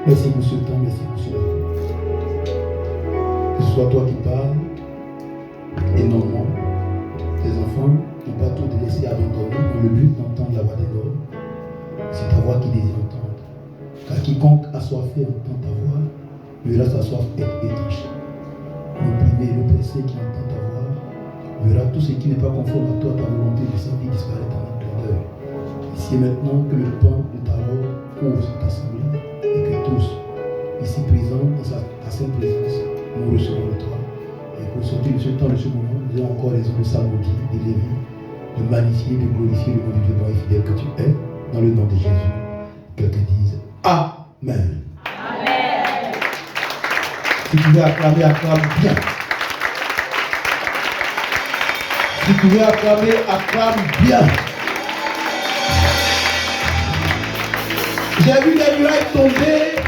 Merci pour ce temps, merci pour ce moment. Que ce soit toi qui parles et non moi. Tes enfants n'ont pas tout laissé abandonner dans le but d'entendre la voix de l'homme. C'est ta voix qui désire entendre. Car quiconque assoiffé entend ta voix, verra sa soif être étanchée. L'opprimé et l'oppressé qui entend ta voix, verra tout ce qui n'est pas conforme à toi, ta volonté de sa vie disparaître en un clin d'œil. Ici et maintenant que le pan de ta robe couvre cette assemblée et que tous, ici présents dans ta sainte présence, nous recevons de toi. Et pour sortir de ce temps, de ce moment, nous avons encore raison de s'amuser, d'élever, de magnifier, de glorifier le nom du Dieu bon et fidèle que tu es, dans le nom de Jésus. Quelqu'un dise Amen. Amen. Si tu veux acclamer, acclame bien. Si tu veux acclamer, acclame bien. J'ai vu les murailles tomber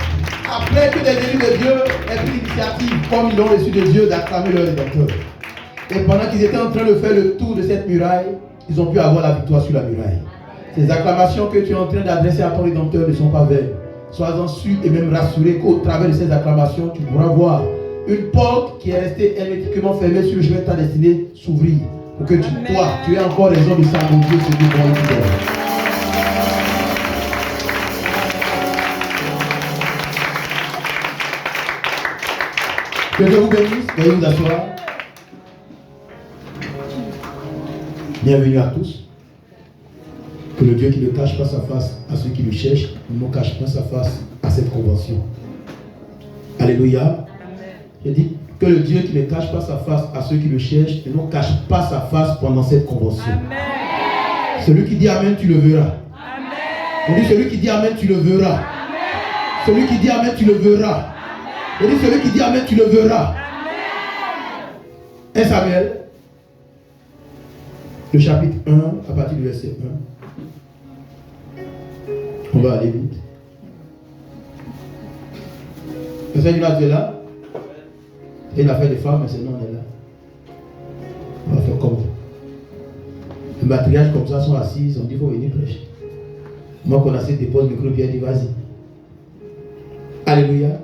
après que les élus de Dieu aient pris l'initiative, comme ils l'ont reçu de Dieu, d'acclamer leur Rédempteur. Et pendant qu'ils étaient en train de faire le tour de cette muraille, ils ont pu avoir la victoire sur la muraille. Ces acclamations que tu es en train d'adresser à ton Rédempteur ne sont pas vaines. Sois-en sûr et même rassuré qu'au travers de ces acclamations, tu pourras voir une porte qui est restée hermétiquement fermée sur le chemin de ta destinée s'ouvrir. Pour que toi, tu aies encore raison de s'abonder ce que bon est fidèle. Que Dieu vous bénisse. Veuillez vous asseoir. Bienvenue à tous. Que le Dieu qui ne cache pas sa face à ceux qui le cherchent ne nous cache pas sa face à cette convention. Alléluia. J'ai dit que le Dieu qui ne cache pas sa face à ceux qui le cherchent ne nous cache pas sa face pendant cette convention. Amen. Celui qui dit Amen, tu le verras. Amen. Je dis celui qui dit Amen, tu le verras. Amen. Celui qui dit Amen, tu le verras. Je dis celui qui dit Amen, tu le verras. Amen. 1 Samuel, le chapitre 1, à partir du verset 1. On va aller vite. Le Seigneur est là. Il a fait des femmes, mais c'est non, on est là. On va faire comme ça. Les matriarches comme ça sont assis, on dit il faut venir prêcher. Moi, quand on a cette dépose le micro, Pierre dit vas-y. Alléluia. Amen.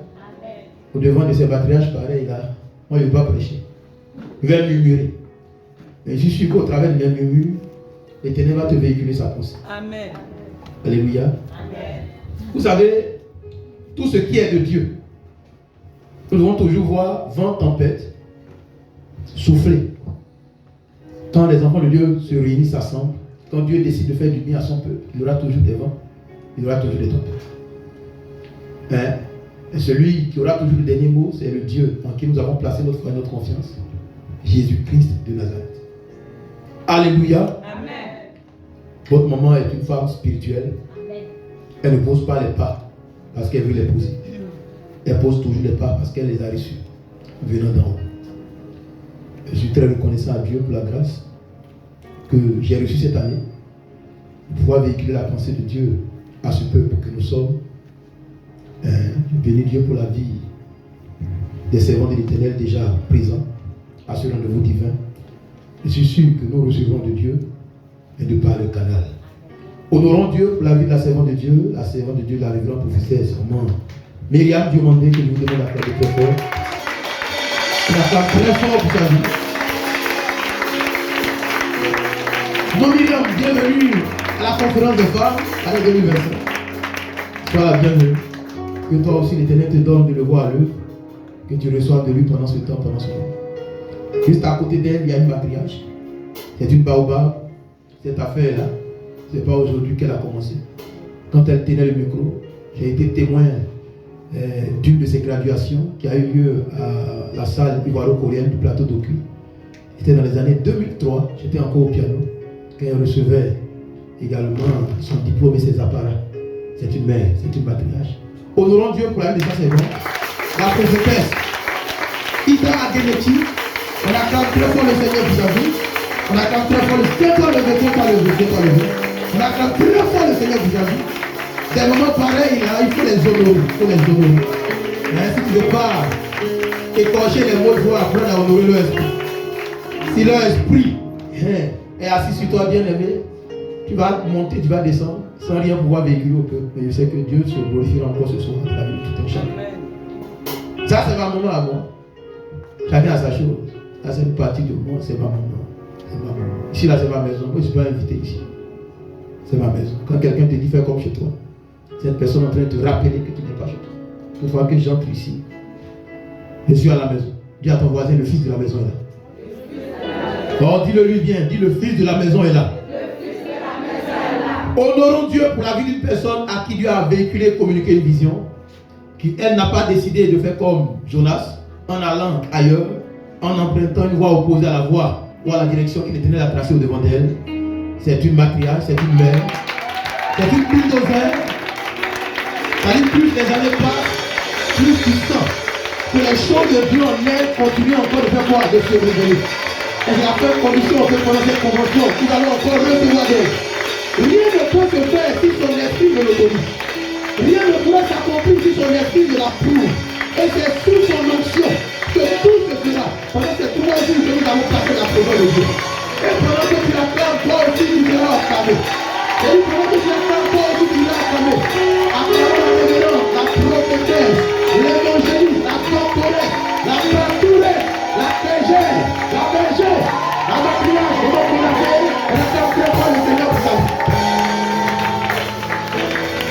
Au devant de ces matriarches, pareil, là, moi je ne vais pas prêcher. Je vais murmurer. Mais je suis sûr qu'au travers de mes murmures, l'Éternel va te véhiculer sa pensée. Amen. Alléluia. Amen. Vous savez, tout ce qui est de Dieu, nous devons toujours voir vent, tempête, souffler. Quand les enfants de Dieu se réunissent, s'assemblent, quand Dieu décide de faire du bien à son peuple, il y aura toujours des vents, il y aura toujours des tempêtes. Et celui qui aura toujours le dernier mot, c'est le Dieu en qui nous avons placé notre foi et notre confiance, Jésus-Christ de Nazareth. Alléluia. Amen. Votre maman est une femme spirituelle. Amen. Elle ne pose pas les pas parce qu'elle veut les poser. Elle pose toujours les pas parce qu'elle les a reçus venant d'en haut. Je suis très reconnaissant à Dieu pour la grâce que j'ai reçue cette année de pouvoir véhiculer la pensée de Dieu à ce peuple que nous sommes. Je bénis Dieu pour la vie des servants de l'Éternel déjà présents à ce rendez-vous divin. Je suis sûr que nous recevrons de Dieu et de par le canal. Honorons Dieu pour la vie de la servante de Dieu, la révérende prophétesse, maman Myriam Diomandé, que je vous demande d'applaudir très fort. On acclame très fort pour sa vie. Non, Myriam, bienvenue à la conférence des femmes à l'année 2025. Sois la bienvenue. Que toi aussi l'Éternel te donne de le voir à l'œuvre, que tu reçoives de lui pendant ce temps, pendant ce moment. Juste à côté d'elle, il y a une matriarche. C'est une baobab. Cette affaire-là, ce n'est pas aujourd'hui qu'elle a commencé. Quand elle tenait le micro, j'ai été témoin d'une de ses graduations qui a eu lieu à la salle ivoiro-coréenne du plateau d'Oku. C'était dans les années 2003, j'étais encore au piano, quand elle recevait également son diplôme et ses apparats. C'est une mère, c'est une matriarche. Honorons Dieu pour la vie de sa servante, la prophétesse Ida Ageneti. On acclame très fort le Seigneur pour sa vie. On acclame très fort le Seigneur, on acclame très fort le Seigneur pour sa vie. Des moments pareils, là, il faut les honorer. Mais si tu ne veux pas écorcher les mots, il faut apprendre à honorer leur esprit. Si leur esprit est assis sur toi, bien aimé, tu vas monter, tu vas descendre. sans rien pouvoir véhiculer au peuple. Mais je sais que Dieu se glorifiera encore ce soir dans la vie de tout un chacun. Ça, c'est ma maman à moi. Chacun a sa chose. Là, c'est une partie de moi, c'est ma maman. C'est ma maman. Ici, là, c'est ma maison. Moi, je ne suis pas invité ici. C'est ma maison. Quand quelqu'un te dit fais comme chez toi, cette personne est en train de te rappeler que tu n'es pas chez toi. Une fois que j'entre ici, je suis à la maison. Dis à ton voisin, le fils de la maison est là. Oh, dis-le lui bien, dis le fils de la maison est là. Honorons Dieu pour la vie d'une personne à qui Dieu a véhiculé et communiqué une vision, elle n'a pas décidé de faire comme Jonas, en allant ailleurs, en empruntant une voie opposée à la voie ou à la direction qu'il tenait à tracer au devant d'elle. C'est une matriarche, c'est une mère, c'est une bulldozer. Ça dit plus les années passent, plus tu sens que les choses de Dieu en elle continuent encore de faire quoi? De se révéler. Et c'est la même condition que pendant cette convention, nous allons encore recevoir d'elle. Rien ne peut se faire si son esprit ne l'autorise. Rien ne pourra s'accomplir si son esprit ne l'approuve. Et c'est sous son onction que tout se fera. Pendant ces 3 jours que nous allons passer la présence de Dieu. Et pendant que tu l'acclames, toi aussi tu seras acclamé. Et pendant que tu l'acclames, toi aussi tu seras acclamé. Acclamons la révérence, la prophétesse, l'évangéliste, la cantoresse, la pastoresse, la bergère, la matriarche, comment on l'appelle, et la cantoresse par le Seigneur pour sa vie.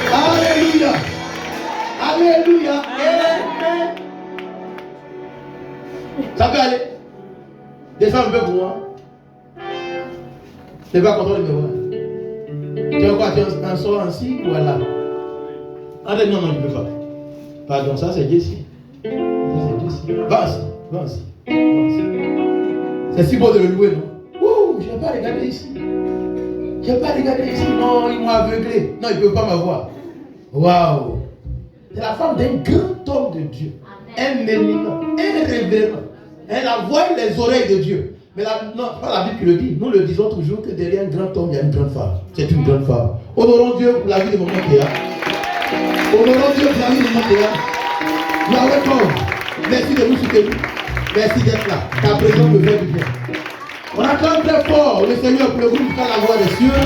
Alléluia. Alléluia. Amen. Ça peut aller. Descends un peu pour moi. Tu n'es pas content de me voir. Tu as quoi? Tu as un sort ainsi ou là? Ah non, non, je ne peux pas. Pardon, ça c'est Jessie. Ça c'est Jessie. Va ainsi. Va ainsi. C'est si beau de le louer, non? Ouh, je n'ai pas regardé ici. Je n'ai pas regardé ici. Non, ils m'ont aveuglé. Non, ils ne peuvent pas m'avoir. Waouh! C'est la femme d'un grand homme de Dieu. Un éminent, un révérend. Elle a voix et les oreilles de Dieu. Mais non, pas la Bible qui le dit. Nous le disons toujours que derrière un grand homme, il y a une grande femme. C'est une grande femme. Honorons Dieu pour la vie de maman Théa. Honorons Dieu pour la vie de maman Théa. Nous avons merci de nous soutenir. Merci d'être là. Ta présence me fait du bien. On acclame très fort le Seigneur pour le groupe qui a la voix des cieux.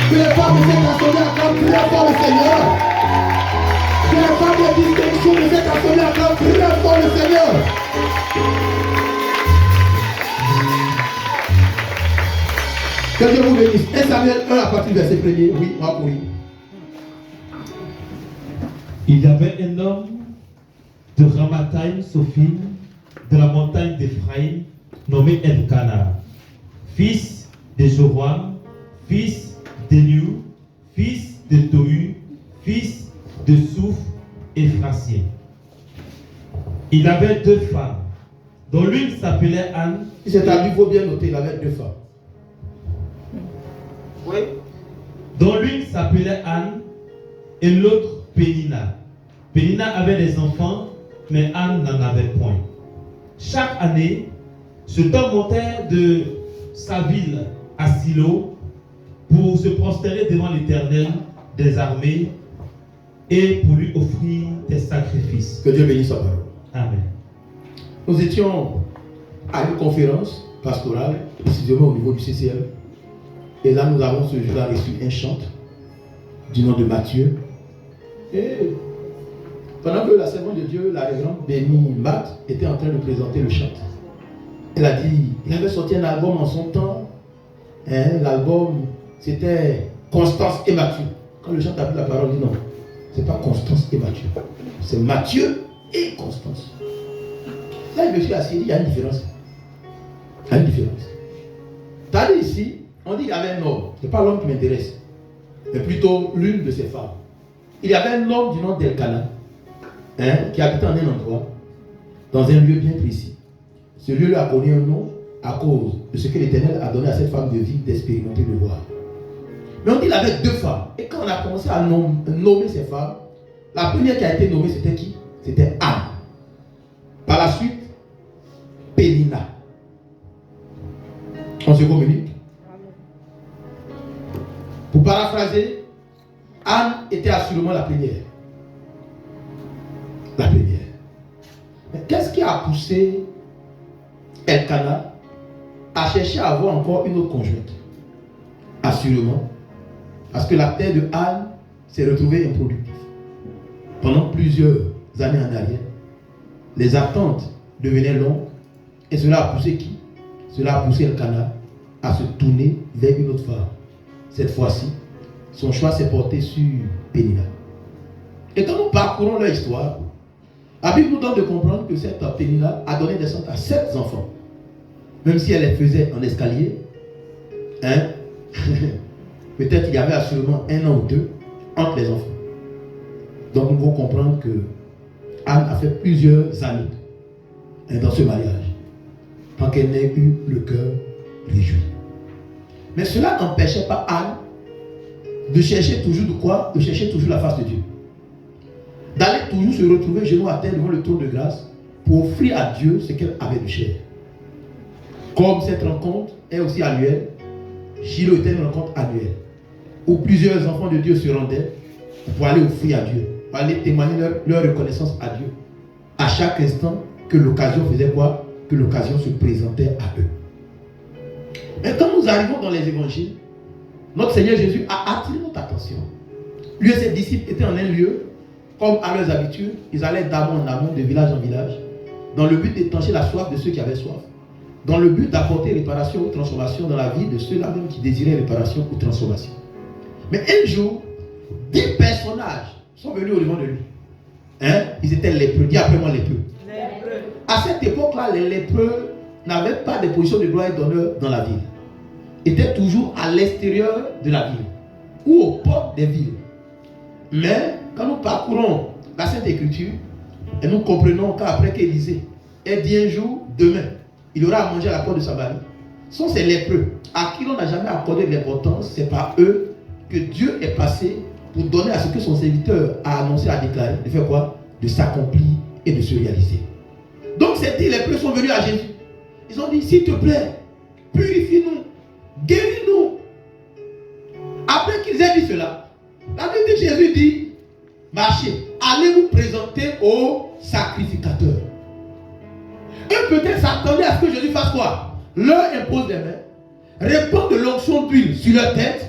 Que les femmes de cette assemblée acclament très fort le Seigneur. Que les femmes de distinction de cette assemblée acclament très fort le Seigneur. Que Dieu vous bénisse. 1 Samuel 1 à partir du verset 1er. Oui, on va courir. Il y avait un homme de Ramathaïm Sophim, de la montagne d'Éphraïm, nommé Elkana, fils de Joram, fils d'Eliu, fils de Tohu, fils de Souf et Phrasien. Il avait 2 femmes, dont l'une s'appelait Anne. Si c'est à lui, il faut bien noter, il avait 2 femmes. Oui. Dont l'une s'appelait Anne et l'autre Pénina. Pénina avait des enfants, mais Anne n'en avait point. Chaque année, cet homme montait de sa ville à Silo pour se prosterner devant l'Éternel des armées et pour lui offrir des sacrifices. Que Dieu bénisse sa parole. Amen. Nous étions à une conférence pastorale, précisément au niveau du CCL. Et là, nous avons ce jour-là reçu un chante du nom de Matthieu. Et pendant que la servante de Dieu, la révérende Béni Matt, était en train de présenter le chant, elle a dit, il avait sorti un album en son temps. L'album, c'était Constance et Matthieu. Quand le chant a pris la parole, il dit non, c'est pas Constance et Matthieu. C'est Matthieu et Constance. Là, je me suis assis, il y a une différence. Il y a une différence. T'as dit ici, on dit qu'il y avait un homme. Ce n'est pas l'homme qui m'intéresse, mais plutôt l'une de ses femmes. Il y avait un homme du nom d'Elkana, qui habitait en un endroit, dans un lieu bien précis. Ce lieu lui a connu un nom à cause de ce que l'Éternel a donné à cette femme de vivre, d'expérimenter, de voir. Mais on dit qu'il avait 2 femmes. Et quand on a commencé à nommer ces femmes, la première qui a été nommée, c'était qui? C'était Anne. Par la suite, Pénina. On se communique. Pour paraphraser, Anne était assurément la première. La première. Mais qu'est-ce qui a poussé Elkana à chercher à avoir encore une autre conjointe? Assurément, Parce que la terre de Anne s'est retrouvée improductive. Pendant plusieurs années en arrière, les attentes devenaient longues et cela a poussé qui? Cela a poussé Elkana à se tourner vers une autre femme. Cette fois-ci, son choix s'est porté sur Pénina. Et quand nous parcourons leur histoire, la Bible nous donne de comprendre que cette Pénina a donné naissance à 7 enfants. Même si elle les faisait en escalier, hein, peut-être qu'il y avait assurément 1 an ou 2 entre les enfants. Donc nous devons comprendre que Anne a fait plusieurs années dans ce mariage, tant qu'elle n'ait eu le cœur réjoui. Mais cela n'empêchait pas Anne de chercher toujours de quoi? De chercher toujours la face de Dieu. D'aller toujours se retrouver genoux à terre devant le trône de grâce pour offrir à Dieu ce qu'elle avait de cher. Comme cette rencontre est aussi annuelle, Shiloh était une rencontre annuelle où plusieurs enfants de Dieu se rendaient pour aller offrir à Dieu, pour aller témoigner leur reconnaissance à Dieu. À chaque instant que l'occasion faisait quoi? Que l'occasion se présentait à eux. Et quand nous arrivons dans les évangiles, notre Seigneur Jésus a attiré notre attention. Lui et ses disciples étaient en un lieu, comme à leurs habitudes, ils allaient d'amont en amont, de village en village, dans le but d'étancher la soif de ceux qui avaient soif, dans le but d'apporter réparation ou transformation dans la vie de ceux-là même qui désiraient réparation ou transformation. Mais un jour, 10 personnages sont venus au devant de lui. Hein? Ils étaient lépreux. Dis après moi lépreux. À cette époque-là, les lépreux n'avaient pas de position de gloire et d'honneur dans la ville. Ils étaient toujours à l'extérieur de la ville ou aux portes des villes. Mais quand nous parcourons la Sainte Écriture, et nous comprenons qu'après qu'Élisée ait dit un jour, demain, il aura à manger à la porte de Samarie, sont ces lépreux à qui l'on n'a jamais accordé de l'importance. C'est par eux que Dieu est passé pour donner à ce que son serviteur a annoncé, a déclaré, de faire quoi? De s'accomplir et de se réaliser. Donc ces 10 lépreux sont venus à Jésus. Ils ont dit, s'il te plaît, purifie-nous, guéris-nous. Après qu'ils aient dit cela, la Bible de Jésus dit, marchez, allez vous présenter au sacrificateur. Eux peut-être s'attendaient à ce que Jésus fasse quoi? Leur impose les mains, répandre de l'onction d'huile sur leur tête,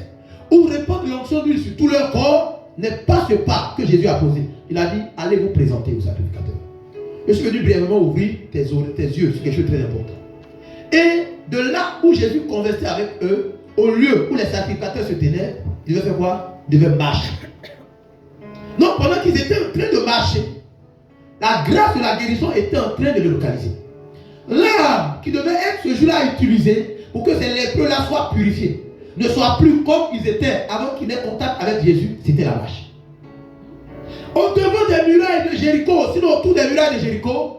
ou répandre de l'onction d'huile sur tout leur corps, n'est pas ce pas que Jésus a posé. Il a dit, allez vous présenter au sacrificateur. Je suis venu brièvement ouvrir tes yeux sur quelque chose de très important. Et de là où Jésus conversait avec eux, au lieu où les sacrificateurs se tenaient, ils devaient faire quoi? Ils devaient marcher. Donc pendant qu'ils étaient en train de marcher, la grâce de la guérison était en train de les localiser. L'arme qui devait être ce jour-là utilisée pour que ces lépreux-là soient purifiés, ne soient plus comme ils étaient avant qu'ils n'aient contact avec Jésus, c'était la marche. Au devant des murailles de Jéricho, sinon autour des murailles de Jéricho,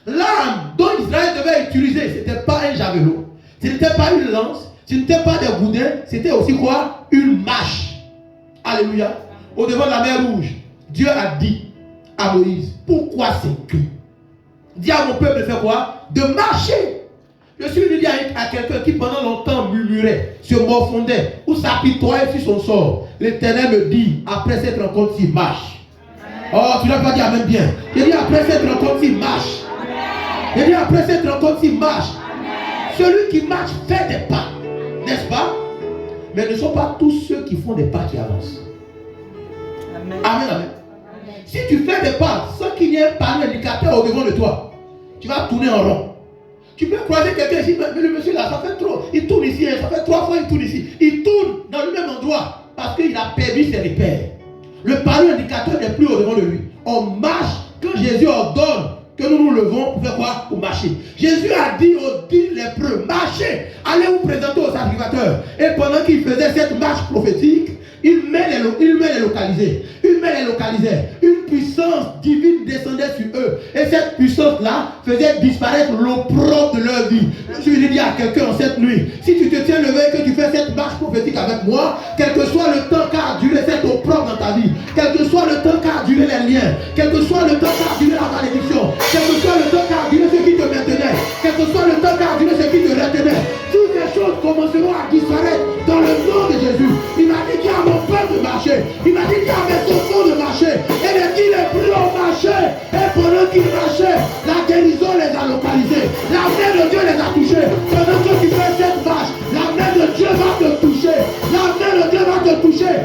l'arme dont Israël devait utiliser, ce n'était pas un javelot, ce n'était pas une lance, ce n'était pas des boudins, c'était aussi quoi? Une mâche. Alléluia. Au devant de la mer Rouge, Dieu a dit à Moïse, pourquoi ces cris? Dis à mon peuple de faire quoi? De marcher. Je suis venu dire à quelqu'un qui pendant longtemps murmurait, se morfondait ou s'apitoyait sur son sort. L'Éternel me dit, après cette rencontre-ci, marche. Oh, tu n'as pas dit amen bien. Il dit après cette rencontre-ci, marche. Il dit après cette rencontre-ci, marche. Celui qui marche fait des pas, n'est-ce pas? Mais ne sont pas tous ceux qui font des pas qui avancent. Amen. Amen, amen. Si tu fais des pas sans qu'il y ait un panneau indicateur au devant de toi, tu vas tourner en rond. Tu peux croiser quelqu'un ici, mais le monsieur là, ça fait trop. Il tourne ici, ça fait 3 fois il tourne ici. Il tourne dans le même endroit parce qu'il a perdu ses repères. Le panneau indicateur n'est plus au devant de lui. On marche quand Jésus ordonne que nous nous levons pour faire quoi? Pour marcher. Jésus a dit aux 10 lépreux, marchez, allez vous présenter au sacrificateur. Et pendant qu'il faisait cette marche prophétique, il met les localisés. Une puissance divine descendait sur eux. Et cette puissance-là faisait disparaître l'opprobre de leur vie. Je lui dis à quelqu'un en cette nuit, si tu te tiens levé et que tu fais cette marche prophétique avec moi, quel que soit le temps qu'a duré cette opprobre dans ta vie, quel que soit le temps qu'a duré les liens, quel que soit le temps qu'a duré la malédiction, quel que soit le temps qu'a duré ce qui te maintenait, quel que soit le temps qu'a duré ce qui te retenait, toutes ces choses commenceront à disparaître dans le nom de Jésus. Il m'a dit qu'il y a mon peuple de marcher. Il m'a dit qu'il y a mes enfants de marcher. Et les 10 lépreux ont marché. Et pendant qu'ils marchaient, la guérison les a localisés. La main de Dieu les a touchés. Pendant que tu fais cette marche, la main de Dieu va te toucher. La main de Dieu va te toucher.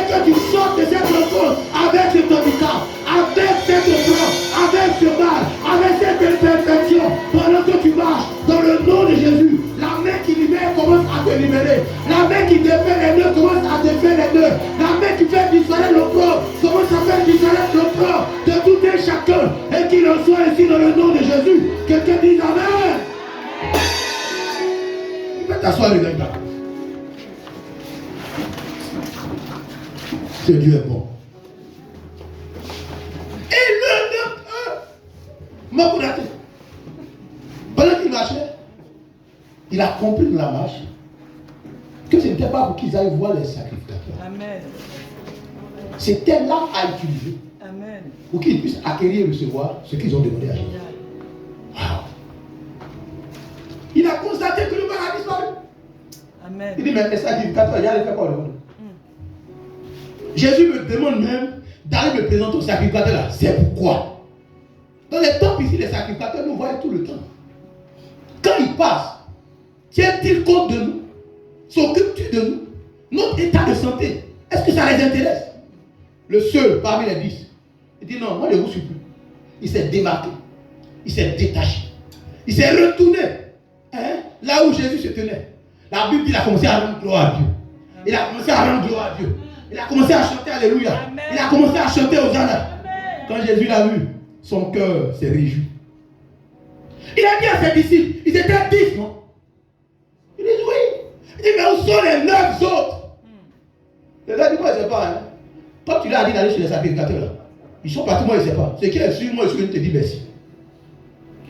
que tu sortes de cette rencontre avec cet handicap, avec cette épreuve, avec ce mal, avec cette imperfection, pendant que tu marches dans le nom de Jésus. La main qui libère commence à te libérer. La main qui défait les nœuds commence à défaire les nœuds. La main qui fait disparaître l'opprobre commence à faire disparaître l'opprobre de tout un chacun. Et qu'il en soit ainsi dans le nom de Jésus. Quelqu'un dit Amen. Tu peux t'asseoir les gars. Ce Dieu est bon. Et le Makourate, pendant qu'il marchait, il a compris de la marche que ce n'était pas pour qu'ils aillent voir les sacrificateurs. Amen. C'était là à utiliser. Amen. Pour qu'ils puissent acquérir et recevoir ce qu'ils ont demandé à Jésus. Wow. Il a constaté que le mal a disparu. Amen. Il dit, mais les sacrificateurs, il y a les fait quoi le monde? Jésus me demande même d'aller me présenter au sacrificateur là. C'est pourquoi. Dans les temples ici, les sacrificateurs nous voient tout le temps. Quand ils passent, tiennent-ils compte de nous? S'occupent-ils de nous? Notre état de santé, est-ce que ça les intéresse? Le seul parmi les 10, il dit non, moi je ne vous suis plus. Il s'est démarqué, il s'est détaché, il s'est retourné là où Jésus se tenait. La Bible dit qu'il a commencé à rendre gloire à Dieu. Il a commencé à rendre gloire à Dieu. Il a commencé à chanter Alléluia. Amen. Il a commencé à chanter Hosanna. Quand Jésus l'a vu, son cœur s'est réjoui. Il a dit à ses disciples, ils étaient 10, non? Il dit oui. Il dit, mais où sont les 9 autres? Les gars disent, moi je ne sais pas. Hein. Quand tu lui as dit d'aller chez les sacrificateurs, là, ils sont partis, moi je ne sais pas. Ce qui est sûr, moi je te dis merci.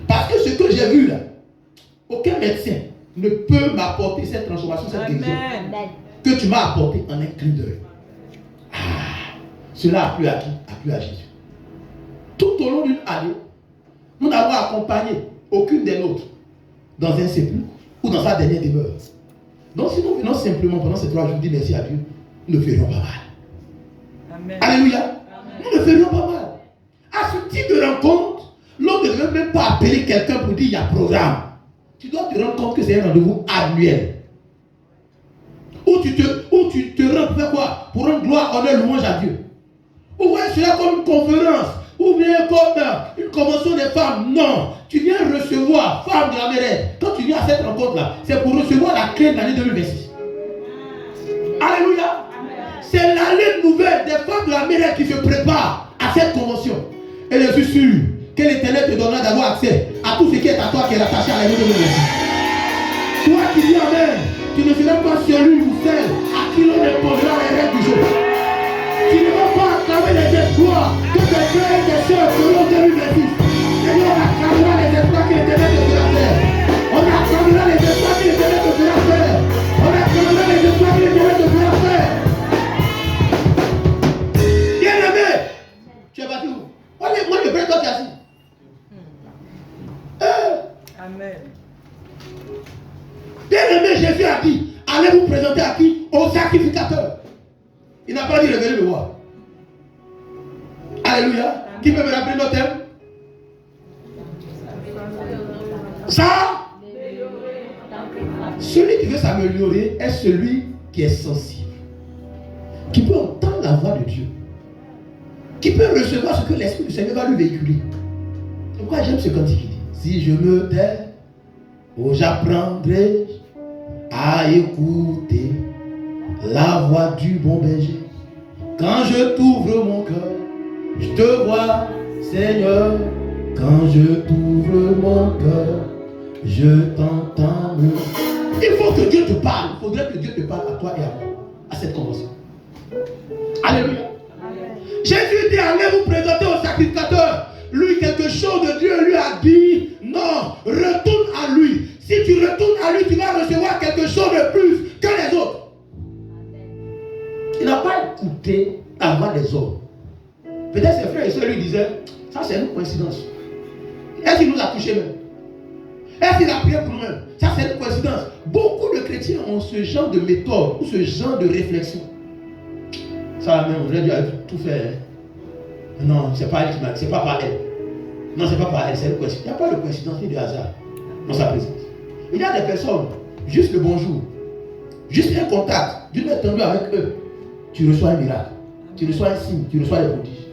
Parce que ce que j'ai vu là, aucun médecin ne peut m'apporter cette transformation, cette guérison que tu m'as apporté en un clin d'œil. Cela a plu à qui? A plu à Jésus. Tout au long d'une année, nous n'avons accompagné aucune des nôtres dans un sépulcre ou dans sa dernière demeure. Donc si nous venons simplement pendant ces 3 jours dire merci à Dieu, nous ne ferions pas mal. Amen. Alléluia. Amen. Nous ne ferions pas mal. À ce type de rencontre, l'on ne veut même pas appeler quelqu'un pour dire il y a programme. Tu dois te rendre compte que c'est un rendez-vous annuel. Où tu te rends pour faire quoi? Pour rendre gloire, honneur, louange à Dieu. Ou voyez cela comme une conférence, ou bien comme une convention des femmes. Non, tu viens recevoir, femme de la mère. Quand tu viens à cette rencontre-là, c'est pour recevoir la clé de l'année 2026. Alléluia. C'est l'année nouvelle des femmes de la mère qui se préparent à cette convention. Et je suis sûr que l'Éternel te donnera d'avoir accès à tout ce qui est à toi, qui est attaché à l'année 2026. Toi qui dis Amen, tu ne seras pas celui ou celle à qui l'on imposera les règles du jeu. Tu ne vas pas acclamer les espoirs que tes frères et tes soeurs feront en 2026. Seigneur, on acclamera les espoirs que l'Éternel te fera faire. On acclamera les espoirs que l'Éternel te fera faire. On acclamera les espoirs que l'Éternel te fera faire. Bien-aimé, tu es battu où? Moi, je prends toi qui es assis. Amen. Bien-aimé, Jésus a dit, allez vous présenter à qui? Au sacrificateur. Il n'a pas dit revenez me voir. Alléluia. Qui peut me rappeler notre thème? Ça? Celui qui veut s'améliorer est celui qui est sensible. Qui peut entendre la voix de Dieu. Qui peut recevoir ce que l'Esprit du Seigneur va lui véhiculer. C'est pourquoi j'aime ce cantique qui dit, si je me tais, oh j'apprendrai à écouter la voix du bon berger. Quand je t'ouvre mon cœur, je te vois, Seigneur. Quand je t'ouvre mon cœur, je t'entends. Il faut que Dieu te parle. Il faudrait que Dieu te parle à toi et à moi, à cette convention. Alléluia. Jésus dit, allez vous présenter au sacrificateur. Lui, quelque chose de Dieu lui a dit, non, retourne à lui. Si tu retournes à lui, tu vas recevoir quelque chose de plus que les autres. Il n'a pas écouté la voix des hommes. Peut-être ses frères et soeurs lui disaient, ça c'est une coïncidence. Est-ce qu'il nous a touchés même? Est-ce qu'il a prié pour nous-mêmes? Ça c'est une coïncidence. Beaucoup de chrétiens ont ce genre de méthode ou ce genre de réflexion. Ça même, on aurait dû tout faire. Non, c'est pas elle qui m'a dit, c'est pas par elle. Non, c'est pas par elle, c'est une coïncidence. Il n'y a pas de coïncidence ni de hasard dans sa présence. Il y a des personnes, juste le bonjour, juste un contact, d'une étendue avec eux, tu reçois un miracle. tu reçois un signe, tu reçois des prodiges.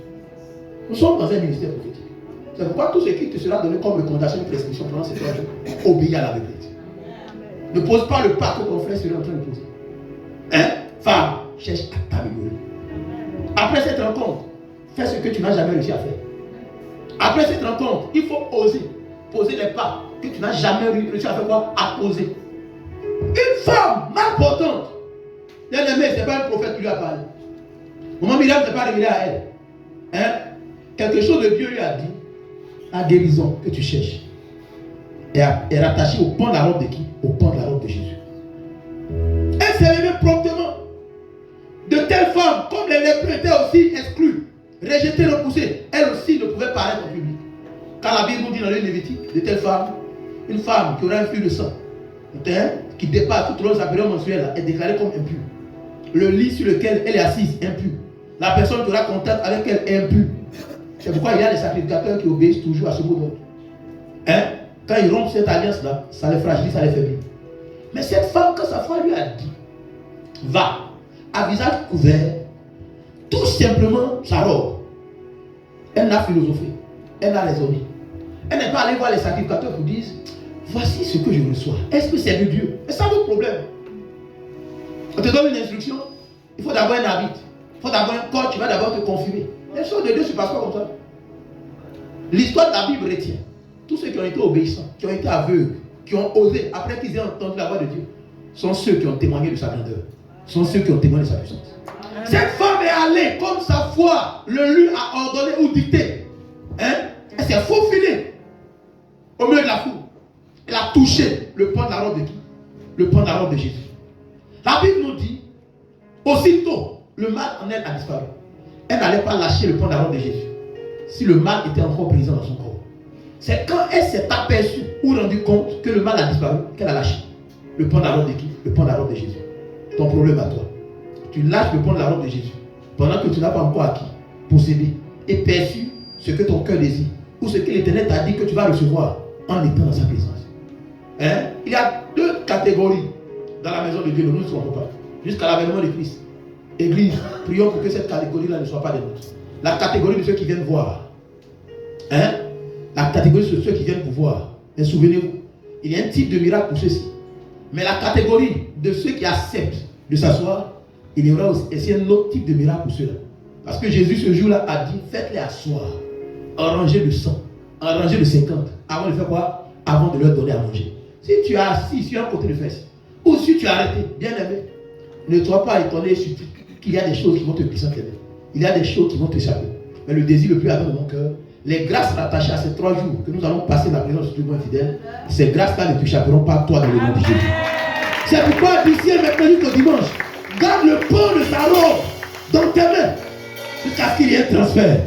Nous sommes dans un ministère prophétique. C'est pourquoi tout ce qui te sera donné comme recommandation de prescription pendant ces 3 jours, obéis à la vérité. Ne pose pas le pas que ton frère serait en train de poser. Hein? Femme, cherche à t'améliorer. Après cette rencontre, fais ce que tu n'as jamais réussi à faire. Après cette rencontre, il faut oser poser les pas que tu n'as jamais réussi à faire quoi? À poser. Une femme mal portante, bien aimé, ce n'est pas un prophète qui lui a parlé. Maman Myriam ne s'est pas révélé à elle. Hein? Quelque chose de Dieu lui a dit. La guérison que tu cherches est rattachée au pan de la robe de qui? Au pan de la robe de Jésus. Elle s'est levée promptement. De telles femmes, comme les lépreux étaient aussi exclus, rejetées, repoussées, elles aussi ne pouvaient paraître en public. Car la Bible nous dit dans le Lévitique, de telles femmes, une femme qui aurait un flux de sang, qui dépasse tout au long de sa période mensuelle, est déclarée comme impure. Le lit sur lequel elle est assise, impur. La personne qui aura contact avec elle est impure. C'est pourquoi il y a des sacrificateurs qui obéissent toujours à ce mot d'ordre. Hein? Quand ils rompent cette alliance-là, ça les fragilise, ça les faiblit. Mais cette femme, quand sa femme lui a dit, va, à visage couvert, tout simplement sa robe, elle n'a philosophé, elle n'a raisonné. Elle n'est pas allée voir les sacrificateurs pour dire, voici ce que je reçois. Est-ce que c'est de Dieu? Et ça, votre problème. On te donne une instruction, il faut d'abord un habit, il faut d'abord un corps, tu vas d'abord te confirmer. Les choses de Dieu ne se passent pas comme ça. L'histoire de la Bible retient tous ceux qui ont été obéissants, qui ont été aveugles, qui ont osé, après qu'ils aient entendu la voix de Dieu, sont ceux qui ont témoigné de sa grandeur, sont ceux qui ont témoigné de sa puissance. Cette femme est allée comme sa foi le lui a ordonné ou dicté. Hein? Elle s'est faufilée au milieu de la foule. Elle a touché le pan de la robe de qui? Le pan de la robe de Jésus. La Bible nous dit, aussitôt, le mal en elle a disparu. Elle n'allait pas lâcher le pan de la robe de Jésus si le mal était encore présent dans son corps. C'est quand elle s'est aperçue ou rendue compte que le mal a disparu qu'elle a lâché le pan de la robe de qui? Le pan de la robe de Jésus. Ton problème à toi. Tu lâches le pan de la robe de Jésus pendant que tu n'as pas encore acquis, possédé et perçu ce que ton cœur désire ou ce que l'Éternel t'a dit que tu vas recevoir en étant dans sa présence. Hein? Il y a 2 catégories dans la maison de Dieu, nous ne sommes pas. Jusqu'à l'avènement de Christ. Église, prions pour que cette catégorie-là ne soit pas des nôtres. La catégorie de ceux qui viennent voir. Hein? La catégorie de ceux qui viennent pour voir. Mais souvenez-vous, il y a un type de miracle pour ceux-ci. Mais la catégorie de ceux qui acceptent de s'asseoir, il y aura aussi un autre type de miracle pour ceux-là. Parce que Jésus ce jour-là a dit, faites-les asseoir, en rangée de 100, en rangée de 50, avant de faire quoi? Avant de leur donner à manger. Si tu es assis sur un côté de fesse, ou si tu es arrêté, bien aimé, ne sois pas étonné qu'il y a des choses qui vont te glisser. Il y a des choses qui vont t'échapper. Mais le désir le plus ardent de mon cœur, les grâces rattachées à ces 3 jours que nous allons passer dans la présence du Dieu fidèle, ces grâces-là ne t'échapperont pas toi dans le nom de Jésus. C'est pourquoi d'ici et maintenant jusqu'au dimanche, garde le pan de sa robe dans tes mains jusqu'à ce qu'il y ait un transfert.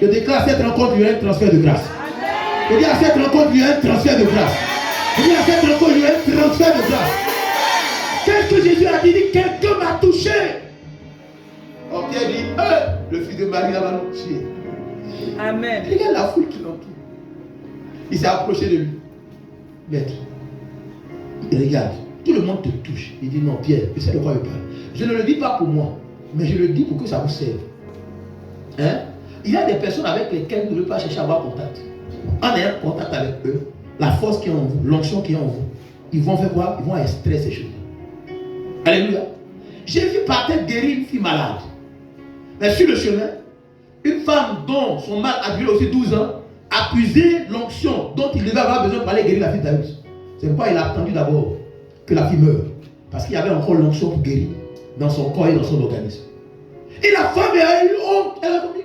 Je déclare à cette rencontre, il y aura un transfert de grâce. Je dis à cette rencontre, il y aura un transfert de grâce. Je dis à cette rencontre, il y aura un transfert de grâce. Qu'est-ce que Jésus a dit? Quelqu'un m'a touché. Oh, Pierre dit, le fils de Marie va nous tuer. Amen. Regarde la foule qui l'entoure. Il s'est approché de lui. Maître, il regarde. Tout le monde te touche. Il dit non, Pierre, je sais de quoi il parle. Je ne le dis pas pour moi, mais je le dis pour que ça vous serve. Hein? Il y a des personnes avec lesquelles vous ne devez pas chercher à avoir contact. En ayant contact avec eux, la force qui est en vous, l'onction qui est en vous, ils vont faire quoi? Ils vont extraire ces choses. Alléluia. Jésus partait guérir une fille malade. Mais sur le chemin, une femme dont son mal a duré aussi 12 ans a puisé l'onction dont il devait avoir besoin pour aller guérir la fille d'Aïs. C'est pourquoi il a attendu d'abord que la fille meure. Parce qu'il y avait encore l'onction pour guérir dans son corps et dans son organisme. Et la femme a eu honte. Elle a compris.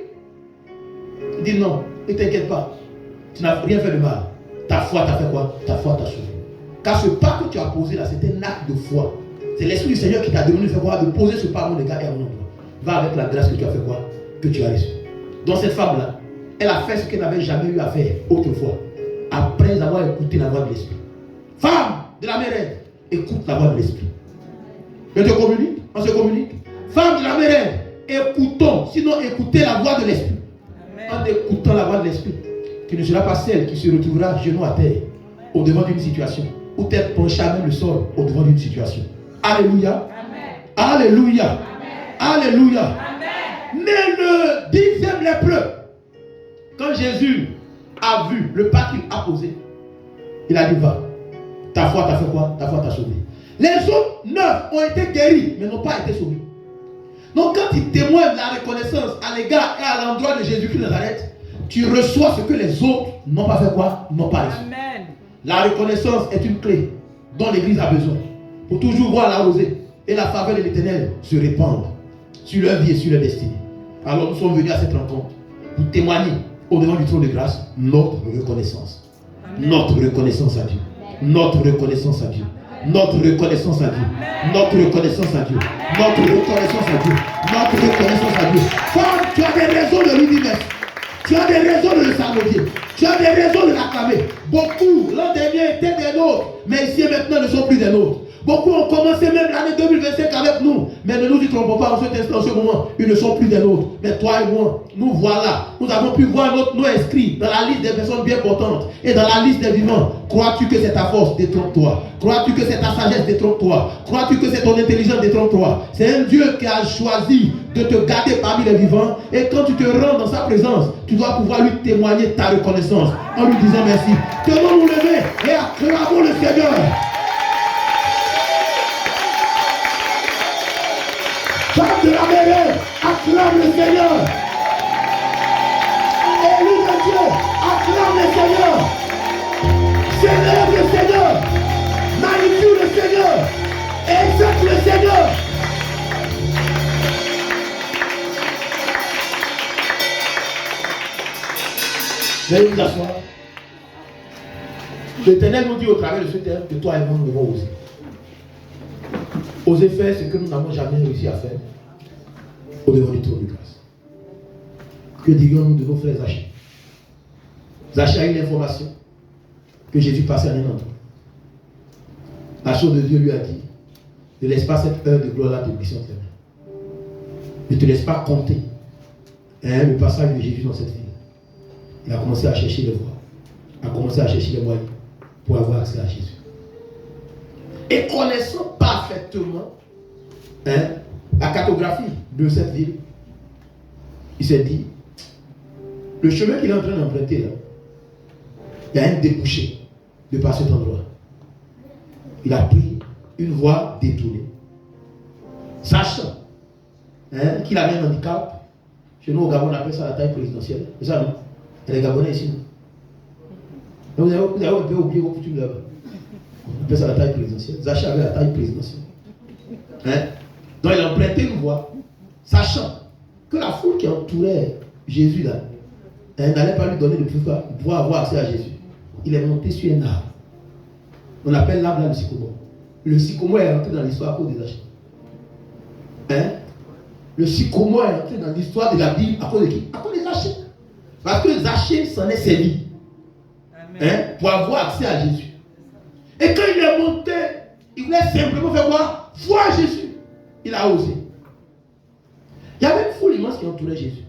Il dit non, ne t'inquiète pas. Tu n'as rien fait de mal. Ta foi t'a fait quoi? Ta foi t'a sauvé. Car ce pas que tu as posé là, c'était un acte de foi. C'est l'Esprit du Seigneur qui t'a demandé de faire quoi? De poser ce pas à mon égard et à mon endroit. Va avec la grâce que tu as fait quoi? Que tu as reçu. Donc cette femme-là, elle a fait ce qu'elle n'avait jamais eu à faire autrefois. Après avoir écouté la voix de l'Esprit. Femme de la mère, écoute la voix de l'Esprit. Je te communique, on se communique. Femme de la mère, écoutons, sinon écoutez la voix de l'Esprit. En écoutant la voix de l'Esprit, tu ne seras pas celle qui se retrouvera genou à terre au devant d'une situation, ou tête penchée à même le sol au devant d'une situation. Alléluia. Amen. Alléluia. Amen. Alléluia. Amen. Mais le 10e lépreux, quand Jésus a vu le pas qu'il a posé, il a dit va. Ta foi t'a fait quoi? Ta foi t'a sauvé. Les autres 9 ont été guéris, mais n'ont pas été sauvés. Donc quand ils témoignent la reconnaissance à l'égard et à l'endroit de Jésus-Christ de Nazareth, tu reçois ce que les autres n'ont pas fait quoi? N'ont pas reçu. Amen. La reconnaissance est une clé dont l'Église a besoin pour toujours voir la rosée et la faveur de l'Éternel se répandre sur leur vie et sur leur destinée. Alors nous sommes venus à cette rencontre pour témoigner au-devant du trône de grâce notre reconnaissance. Amen. Notre reconnaissance à Dieu. Notre reconnaissance à Dieu. Notre reconnaissance à Dieu. Notre reconnaissance à Dieu. Notre reconnaissance à Dieu. Notre reconnaissance à Dieu. Femme, tu as des raisons de lui dire merci. Tu as des raisons de le salmodier. Tu as des raisons de l'acclamer. Beaucoup, l'an dernier, étaient des nôtres, mais ici et maintenant ne sont plus des nôtres. Beaucoup ont commencé même l'année 2025 avec nous, mais ne nous y trompons pas en cet instant, en ce moment, ils ne sont plus des nôtres. Mais toi et moi, nous voilà. Nous avons pu voir notre nom inscrit dans la liste des personnes bien portantes et dans la liste des vivants. Crois-tu que c'est ta force? Détrompe-toi. Crois-tu que c'est ta sagesse? Détrompe-toi. Crois-tu que c'est ton intelligence? Détrompe-toi. C'est un Dieu qui a choisi de te garder parmi les vivants, et quand tu te rends dans sa présence, tu dois pouvoir lui témoigner ta reconnaissance en lui disant merci. Tenons nous lever et acclamons le Seigneur. Femme de la mêlée, acclame le Seigneur. Élu de Dieu, acclame le Seigneur. Célèbre le Seigneur. Magnifie le Seigneur. Exalte le Seigneur. Veuillez vous asseoir. L'Éternel nous dit au travers de ce terme que toi et moi nous devons oser. Oser faire ce que nous n'avons jamais réussi à faire au-devant du trône de grâce. Que dirions-nous de nos frères Zachée? Zachée a eu l'information que Jésus passait à un endroit. La chose de Dieu lui a dit: ne laisse pas cette heure de gloire-là te glisser entre les mains. Ne te laisse pas compter le passage de Jésus dans cette ville. Il a commencé à chercher les voies, a commencé à chercher les moyens pour avoir accès à Jésus. Et connaissant parfaitement la cartographie de cette ville, il s'est dit, le chemin qu'il est en train d'emprunter là, il y a un débouché de par cet endroit. Il a pris une voie détournée, sachant qu'il avait un handicap. Chez nous au Gabon, on appelle ça la taille présidentielle. C'est ça, non? Et les Gabonais ici, non? Vous avez un peu oublié vos coutumes là-bas. On appelle ça la taille présidentielle. Zachée avait la taille présidentielle. Donc il a emprunté une voie, sachant que la foule qui entourait Jésus là, n'allait pas lui donner de pouvoir avoir accès à Jésus. Il est monté sur un arbre. On appelle l'arbre là le sycomore. Le sycomore est rentré dans l'histoire à cause des Zachée. Le sycomore est rentré dans l'histoire de la Bible à cause de qui? À cause des Zachée. Parce que Zachée s'en est servi pour avoir accès à Jésus. Et quand il est monté, il voulait simplement faire quoi? Voir Jésus. Il a osé. Il y avait une foule immense qui entourait Jésus.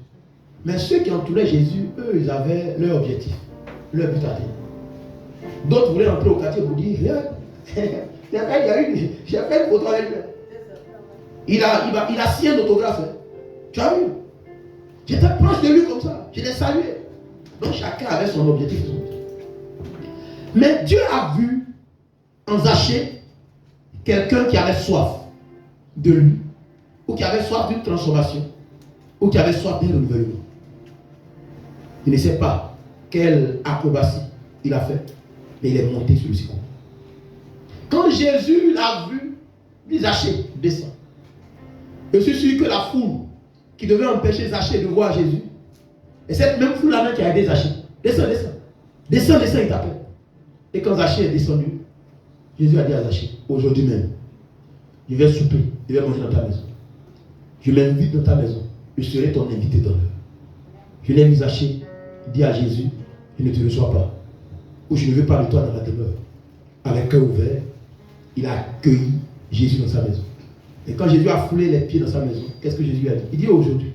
Mais ceux qui entouraient Jésus, eux, ils avaient leur objectif, leur but à atteindre. D'autres voulaient entrer au quartier pour dire, regarde, j'ai fait une photo avec lui. Il a signé un autographe. Tu as vu? J'étais proche de lui comme ça. Je l'ai salué. Donc chacun avait son objectif. Mais Dieu a vu en Zachée quelqu'un qui avait soif de lui, ou qui avait soif d'une transformation, ou qui avait soif d'un renouvellement. Il ne sait pas quelle acrobatie il a fait, mais il est monté sur le sycomore. Quand Jésus l'a vu, il dit: Zachée, descends. Je suis sûr que la foule qui devait empêcher Zachée de voir Jésus, et cette même foule-là qui a aidé Zachée, descends, il t'appelle. Et quand Zachée est descendu, Jésus a dit à Zachée: aujourd'hui même, je vais souper, je vais manger dans ta maison. Je m'invite dans ta maison, je serai ton invité d'honneur. Je l'ai vu Zachée dire à Jésus: je ne te reçois pas, ou je ne veux pas de toi dans la demeure. Avec cœur ouvert, il a accueilli Jésus dans sa maison. Et quand Jésus a foulé les pieds dans sa maison, qu'est-ce que Jésus a dit? Il dit: aujourd'hui,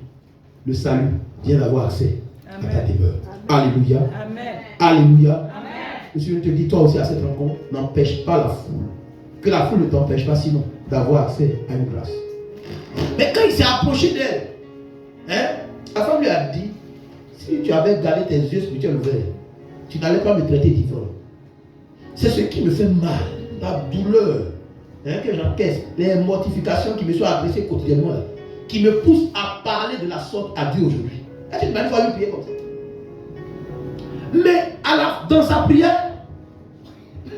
le salut vient d'avoir accès à ta demeure. Alléluia. Amen. Alléluia. Amen. Le Seigneur te dit, toi aussi à cette rencontre, n'empêche pas la foule. Que la foule ne t'empêche pas sinon d'avoir accès à une grâce. Mais quand il s'est approché d'elle, Hein? La femme lui a dit, si tu avais gardé tes yeux spirituels ouverts, tu n'allais pas me traiter différent. C'est ce qui me fait mal, la douleur que j'encaisse, les mortifications qui me sont adressées quotidiennement, là, qui me poussent à parler de la sorte à Dieu aujourd'hui. Est-ce que tu m'as dit qu'il faut lui prier comme ça? Mais dans sa prière,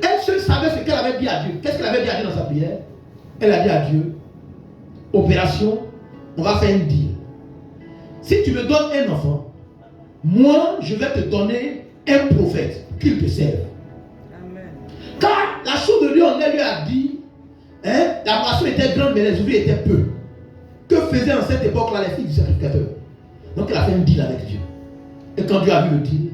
elle seule savait ce qu'elle avait dit à Dieu. Qu'est-ce qu'elle avait dit à Dieu dans sa prière? Elle a dit à Dieu, opération, on va faire une deal. Si tu me donnes un enfant, moi je vais te donner un prophète qu'il te serve. Amen. Car la chose de Dieu en elle lui a dit, la moisson était grande mais les ouvriers étaient peu. Que faisaient en cette époque-là les filles du sacrificateur? Donc elle a fait un deal avec Dieu. Et quand Dieu a vu le deal,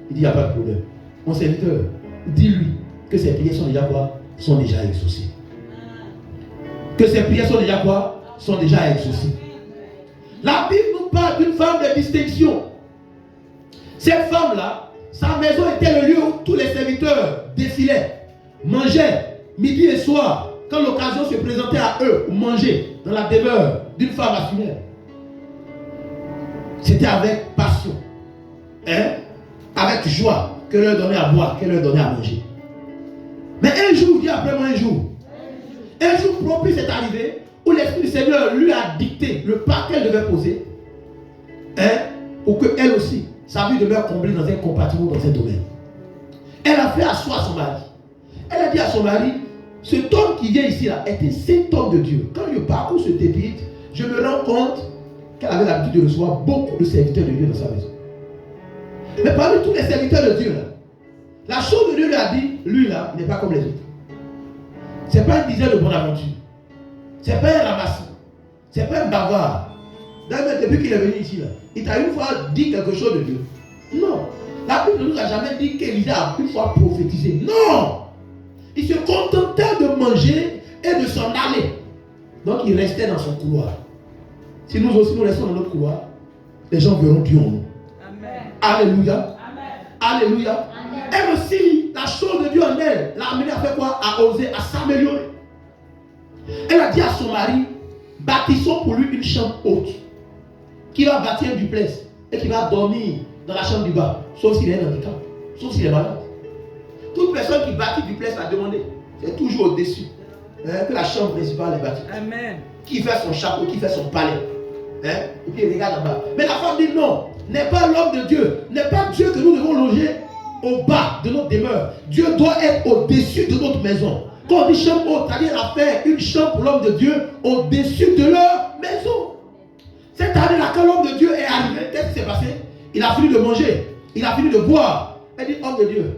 il dit, il n'y a pas de problème. Mon serviteur, dis-lui que ses prières sont déjà quoi? Sont déjà exaucées. Que ses prières sont déjà quoi? Sont déjà exaucées. La Bible nous parle d'une femme de distinction. Cette femme-là, sa maison était le lieu où tous les serviteurs défilaient, mangeaient, midi et soir, quand l'occasion se présentait à eux pour manger dans la demeure d'une femme masculine. C'était avec passion, avec joie, qu'elle leur donnait à boire, qu'elle leur donnait à manger. Mais un jour, dis après moi un jour propice est arrivé où l'Esprit du Seigneur lui a dicté le pas qu'elle devait poser, pour qu'elle aussi, sa vie demeure comblée dans un compartiment dans un domaine. Elle a fait asseoir son mari. Elle a dit à son mari, cet homme qui vient ici là est un saint homme de Dieu. Quand je parcours ce épître, je me rends compte qu'elle avait l'habitude de recevoir beaucoup de serviteurs de Dieu dans sa maison. Mais parmi tous les serviteurs de Dieu là, la chose de Dieu lui a dit, lui là, il n'est pas comme les autres. Ce n'est pas un diseur de bonne aventure. Ce n'est pas un ramasseur. Ce n'est pas un bavard. D'ailleurs, depuis qu'il est venu ici, là, il t'a une fois dit quelque chose de Dieu. Non. La Bible ne nous a jamais dit qu'Élisée a une fois prophétisé. Non. Il se contentait de manger et de s'en aller. Donc il restait dans son couloir. Si nous aussi nous restons dans notre couloir, les gens verront Dieu en nous. Amen. Alléluia. Amen. Alléluia. Elle aussi, la chose de Dieu en elle, l'a amenée à faire quoi? À oser, à s'améliorer. Elle a dit à son mari, bâtissons pour lui une chambre haute, qui va bâtir un duplex et qui va dormir dans la chambre du bas, sauf s'il est un handicap, sauf s'il est malade. Toute personne qui bâtit du duplex a demandé, c'est toujours au-dessus, que la chambre principale est bâtie. Amen. Qui fait son chapeau, qui fait son palais. Et puis il regarde en bas. Mais la femme dit non, n'est pas l'homme de Dieu, n'est pas Dieu que nous devons loger au bas de notre demeure. Dieu doit être au-dessus de notre maison. Quand on dit chambre haute, c'est-à-dire à faire une chambre pour l'homme de Dieu au-dessus de leur maison. Cette année-là, quand l'homme de Dieu est arrivé, qu'est-ce qui s'est passé? Il a fini de manger, il a fini de boire. Elle dit, homme de Dieu,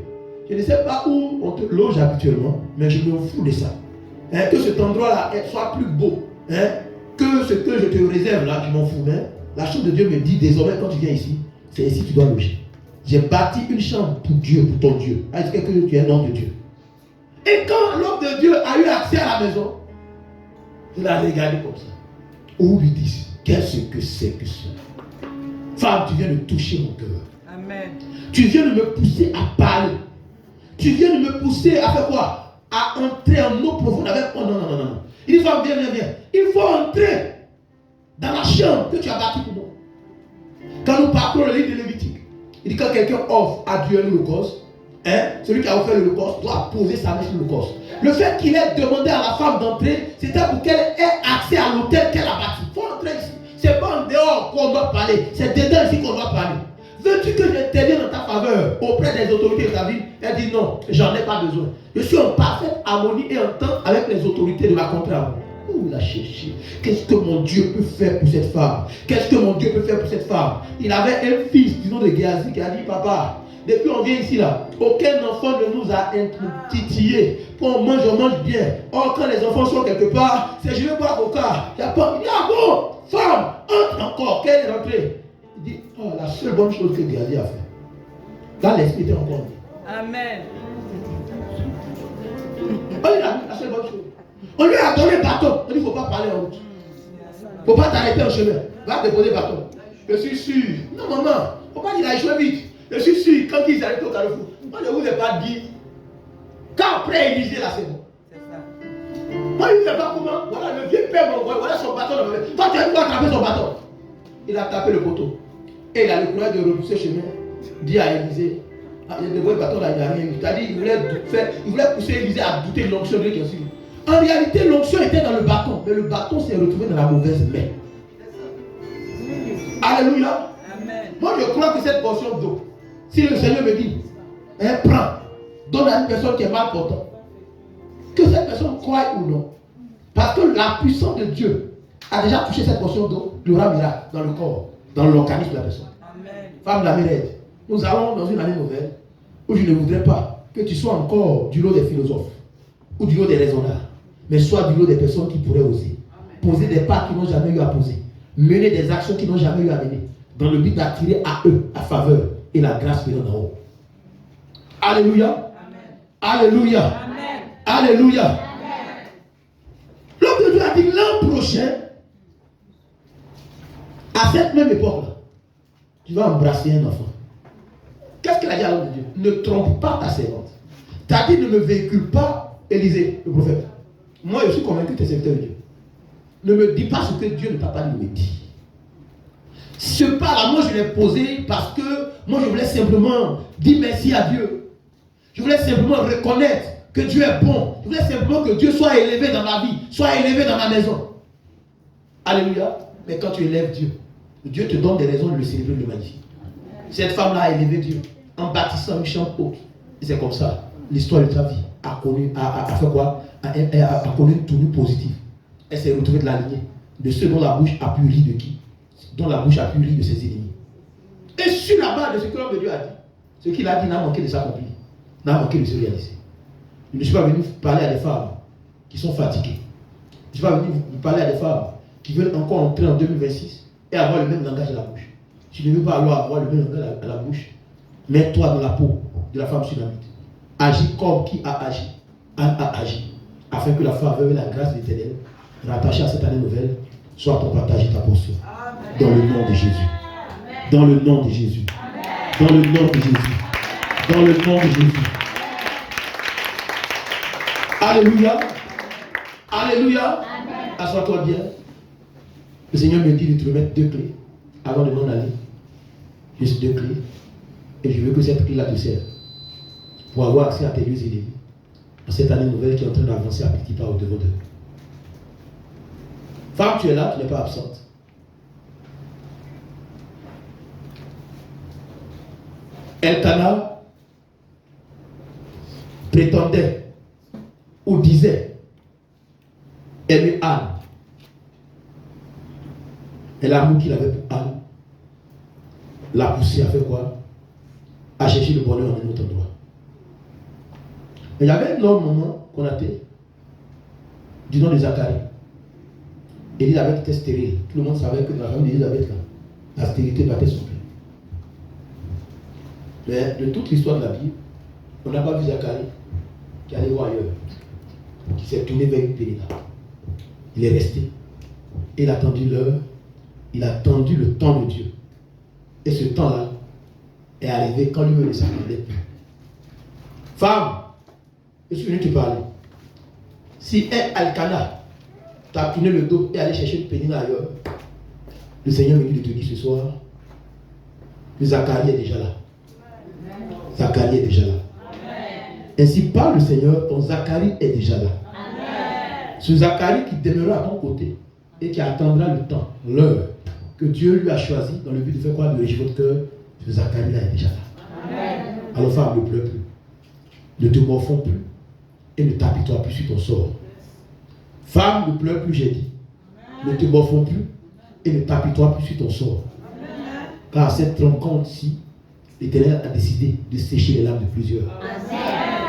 je ne sais pas où on te loge habituellement, mais je me fous de ça. Que cet endroit-là soit plus beau, que ce que je te réserve là, je m'en fous. La chose de Dieu me dit désormais, quand tu viens ici, c'est ici que tu dois loger. J'ai bâti une chambre pour Dieu, pour ton Dieu. Est-ce que tu es un homme de Dieu? Et quand l'homme de Dieu a eu accès à la maison, il a regardé comme ça. Où lui dit, qu'est-ce que c'est que ça? Femme, tu viens de toucher mon cœur. Amen. Tu viens de me pousser à parler. Tu viens de me pousser à faire quoi? À entrer en eau profonde avec... Oh non, non, non, non. Il dit, femme, viens. Il faut entrer dans la chambre que tu as bâtie pour moi. Quand nous parcourons le livre de Lévitique, il dit, quand quelqu'un offre à Dieu l'holocauste, celui qui a offert l'holocauste doit poser sa main sur l'holocauste. Le fait qu'il ait demandé à la femme d'entrer, c'était pour qu'elle ait accès à l'hôtel qu'elle a bâti. Il faut entrer ici. C'est pas en dehors qu'on doit parler, c'est dedans ici qu'on doit parler. Veux-tu que j'intervienne dans ta faveur auprès des autorités de ta vie? Elle dit non, j'en ai pas besoin. Je suis en parfaite harmonie et entente avec les autorités de ma contraire. Où il a cherché? Qu'est-ce que mon Dieu peut faire pour cette femme? Qu'est-ce que mon Dieu peut faire pour cette femme? Il avait un fils du nom de Géasi qui a dit, papa, depuis on vient ici là, aucun enfant ne nous a titillé. Quand on mange bien. Or quand les enfants sont quelque part, c'est je vais boire coca. Il dit, ah bon, femme, entre encore. Qu'elle est rentrée. Il dit, oh, la seule bonne chose que Géasi a fait. Là l'esprit était encore. Amen. Oh, il a dit la seule bonne chose. On lui a donné bâton. On dit, il ne faut pas parler en route. Il ne faut pas t'arrêter en chemin. Va déposer bâton. Je suis sûr. Non, maman. Il ne faut pas dire, il a échoué vite. Je suis sûr, quand ils arrivent au carrefour, on ne vous a pas dit. Quand après Élisée, là, c'est bon. C'est ça. Moi, il ne sait pas comment. Voilà, le vieux père m'envoie. Voilà son bâton. Toi, tu as dû attraper son bâton. il a tapé le poteau. Et il a le courage de repousser le chemin. Dit à Élisée, il y a des beaux bâtons là, il n'y a rien. C'est-à-dire, il voulait pousser Élisée à douter de l'onction de Dieu qui est sur lui. En réalité, l'onction était dans le bâton, mais le bâton s'est retrouvé dans la mauvaise main. Alléluia. Amen. Moi, je crois que cette portion d'eau, si le Seigneur me dit, prends, donne à une personne qui est mal portante, que cette personne croie ou non, parce que la puissance de Dieu a déjà touché cette portion d'eau, il y aura un miracle dans le corps, dans l'organisme de la personne. Amen. Femme de la Mérède, nous allons dans une année nouvelle où je ne voudrais pas que tu sois encore du lot des philosophes ou du lot des raisonnables, mais sois du lot des personnes qui pourraient oser poser des pas qu'ils n'ont jamais eu à poser, mener des actions qu'ils n'ont jamais eu à mener, dans le but d'attirer à eux la faveur et la grâce venant d'en haut. Alléluia. Amen. Alléluia. Amen. Alléluia. Amen. L'homme de Dieu a dit l'an prochain, à cette même époque-là, tu vas embrasser un enfant. Qu'est-ce qu'elle a dit à l'homme de Dieu? Ne trompe pas ta servante. Tu as dit ne me véhicule pas, Élisée, le prophète. Moi, je suis convaincu que tu es serviteur de Dieu. Ne me dis pas ce que Dieu ne t'a pas dit de me dire. Ce pas-là, moi, je l'ai posé parce que moi, je voulais simplement dire merci à Dieu. Je voulais simplement reconnaître que Dieu est bon. Je voulais simplement que Dieu soit élevé dans ma vie, soit élevé dans ma maison. Alléluia. Mais quand tu élèves Dieu, Dieu te donne des raisons de le célébrer, de le magnifier. Cette femme-là a élevé Dieu en bâtissant une chambre haute. Et c'est comme ça. L'histoire de ta vie a fait quoi? A connu une tournure positive. Elle s'est retrouvée de la lignée de ceux dont la bouche a pu rire de qui? Dont la bouche a pu rire de ses ennemis. Et sur la base de ce que l'homme de Dieu a dit, ce qu'il a dit n'a manqué de s'accomplir, n'a manqué de se réaliser. Je ne suis pas venu parler à des femmes qui sont fatiguées. Je ne suis pas venu vous parler à des femmes qui veulent encore entrer en 2026 et avoir le même langage à la bouche. Tu ne veux pas avoir le même langage à la bouche. Mets-toi dans la peau de la femme sunamite. Agis comme qui a agi. Anne a agi. Afin que la faveur et la grâce de l'Éternel, rattachée à cette année nouvelle, soit ton partage et ta portion. Dans le nom de Jésus. Dans le nom de Jésus. Dans le nom de Jésus. Dans le nom de Jésus. Alléluia. Alléluia. Assois-toi bien. Le Seigneur me dit de te remettre 2 clés avant de m'en aller. Juste 2 clés. Et je veux que cette clé-là te serve pour avoir accès à tes lieux élevés dans cette année nouvelle qui est en train d'avancer à petits pas au-devant d'eux. Femme, tu es là, tu n'es pas absente. Elkanah prétendait ou disait aimer Anne. Et l'amour qu'il avait pour Anne l'a poussé à faire quoi? À chercher le bonheur en un autre endroit. Et il y avait un autre moment qu'on a fait du nom de Zacharie. Élisabeth était stérile. Tout le monde savait que dans la famille d'Élisabeth, la stérilité battait son cœur. Mais de toute l'histoire de la Bible, on n'a pas vu Zacharie qui allait voir ailleurs, qui s'est tourné vers une Pénéla. Il est resté. Il a attendu l'heure, il a attendu le temps de Dieu. Et ce temps-là est arrivé quand lui-même ne s'attendait plus. Femme, je suis venu te parler. Si Elkanah t'a tourné le dos et allé chercher une Pénéla ailleurs, le Seigneur me dit de te dire ce soir que Zacharie est déjà là. Zacharie est déjà là. Ainsi parle le Seigneur, ton Zacharie est déjà là. Ce Zacharie qui demeurera à ton côté et qui attendra le temps, l'heure que Dieu lui a choisi dans le but de faire quoi? De réjouir votre cœur. Ce Zacharie-là est déjà là. Alors femme, ne pleure plus. Ne te morfonds plus. Et ne t'apitoie plus sur ton sort. Femme, ne pleure plus, j'ai dit. Ne te morfonds plus. Et ne t'apitoie plus sur ton sort. Car cette rencontre-ci, l'Éternel a décidé de sécher les larmes de plusieurs.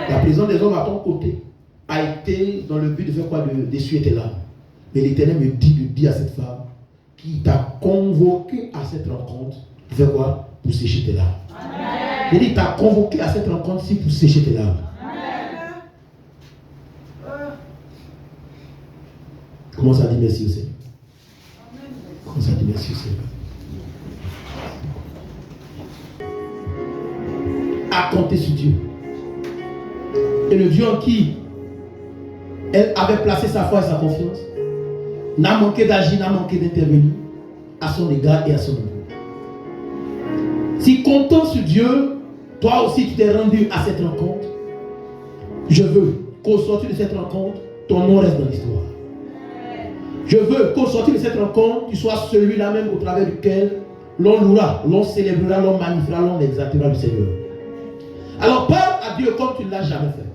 La présence des hommes à ton côté a été dans le but de faire quoi? D'essuyer tes larmes. Mais l'Éternel me dit de dire à cette femme qui t'a convoqué à cette rencontre, pour faire quoi? Pour sécher tes larmes. Il dit, t'a convoqué à cette rencontre-ci pour sécher tes larmes. Commence à dire merci au Seigneur. Commence à dire merci au Seigneur. À compter sur Dieu. Et le Dieu en qui elle avait placé sa foi et sa confiance n'a manqué d'agir, n'a manqué d'intervenir. à son égard et à son niveau. Si comptant sur Dieu, toi aussi tu t'es rendu à cette rencontre, je veux qu'au sortir de cette rencontre, ton nom reste dans l'histoire. Je veux qu'au sortir de cette rencontre, tu sois celui-là même au travers duquel l'on louera, l'on célébrera, l'on magnifiera, l'on exaltera le Seigneur. Alors parle à Dieu comme tu ne l'as jamais fait.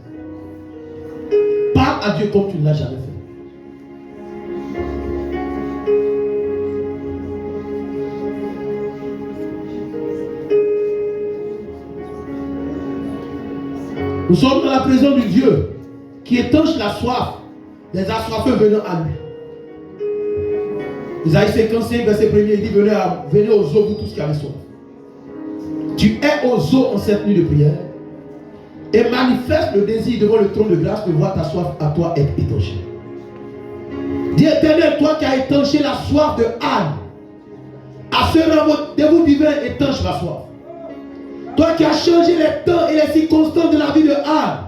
Parle à Dieu comme tu ne l'as jamais fait. Nous sommes dans la présence du Dieu qui étanche la soif des assoiffés venant à lui. Isaïe 55, verset 1er, il dit venez aux eaux, vous tous qui avez soif. Tu es aux eaux en cette nuit de prière et manifeste le désir devant le trône de grâce de voir ta soif à toi être étanchée. Dis Éternel, toi qui as étanché la soif de Anne, à ce rendez-vous divin étanche ma soif. Toi qui as changé les temps et les circonstances de la vie de Anne,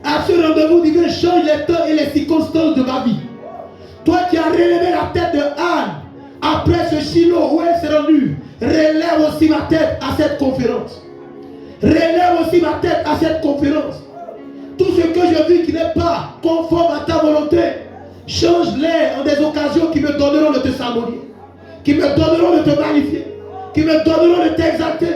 à ce rendez-vous divin, change les temps et les circonstances de ma vie. Toi qui as relevé la tête de Anne, après ce Shiloh où elle s'est rendue, relève aussi ma tête à cette conférence. Relève aussi ma tête à cette conférence. Tout ce que je vis qui n'est pas conforme à ta volonté, change-les en des occasions qui me donneront de te salmodier, qui me donneront de te magnifier, qui me donneront de t'exalter.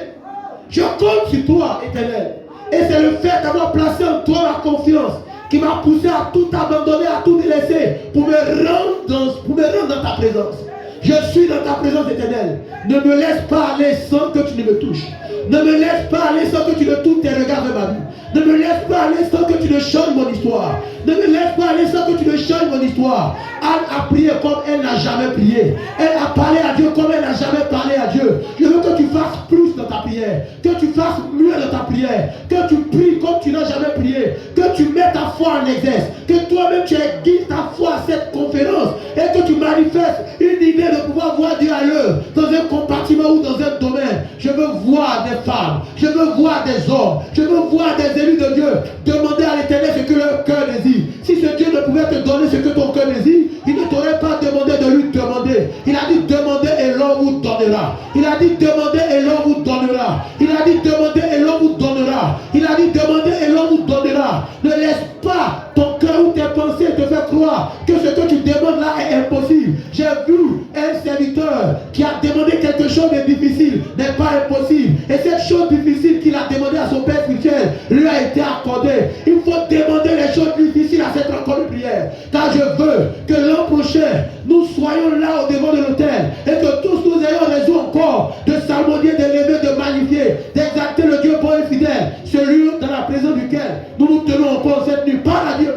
Je compte sur toi, Éternel. Et c'est le fait d'avoir placé en toi la confiance qui m'a poussé à tout abandonner, à tout délaisser pour me rendre dans ta présence. Je suis dans ta présence, Éternelle. Ne me laisse pas aller sans que tu ne me touches. Ne me laisse pas aller sans que tu ne tournes tes regards vers ma vie. Ne me laisse pas aller sans que tu ne changes mon histoire. Ne me laisse pas aller sans que tu ne changes mon histoire. Anne a prié comme elle n'a jamais prié. Elle a parlé à Dieu comme elle n'a jamais parlé à Dieu. Je veux que tu fasses plus dans ta prière. Que tu fasses mieux dans ta prière. Que tu pries comme tu n'as jamais prié. Que tu mets ta foi en exerce. Que toi-même tu aiguises ta foi à cette conférence. Et que tu manifestes une idée de pouvoir voir Dieu ailleurs. Dans un compartiment ou dans un domaine. Je veux voir des femmes. Je veux voir des hommes. Je veux voir des élus de Dieu. Demander à l'Éternel ce que leur cœur désire. Si ce Dieu ne pouvait te donner ce que ton cœur désire, il ne t'aurait pas demandé de lui demander. Il a dit demandez et l'on vous donnera. Il a dit demandez et l'on vous donnera. Il a dit demandez et l'on vous donnera. Il a dit demandez et l'on vous donnera. Ne laisse pas ton cœur ou tes pensées te faire croire que ce que tu demandes là est impossible. J'ai vu un serviteur qui a demandé quelque chose de difficile n'est pas impossible. Et cette chose difficile qu'il a demandé à son Père spirituel lui a été accordée. Il faut demander les choses difficiles à cette rencontre de prière. Car je veux que l'an prochain, nous soyons là au devant de l'autel et que tous nous ayons raison encore de salmodier, d'élever, de magnifier, d'exalter le Dieu bon et fidèle, celui dans la présence duquel nous nous tenons encore cette nuit. Parle à Dieu.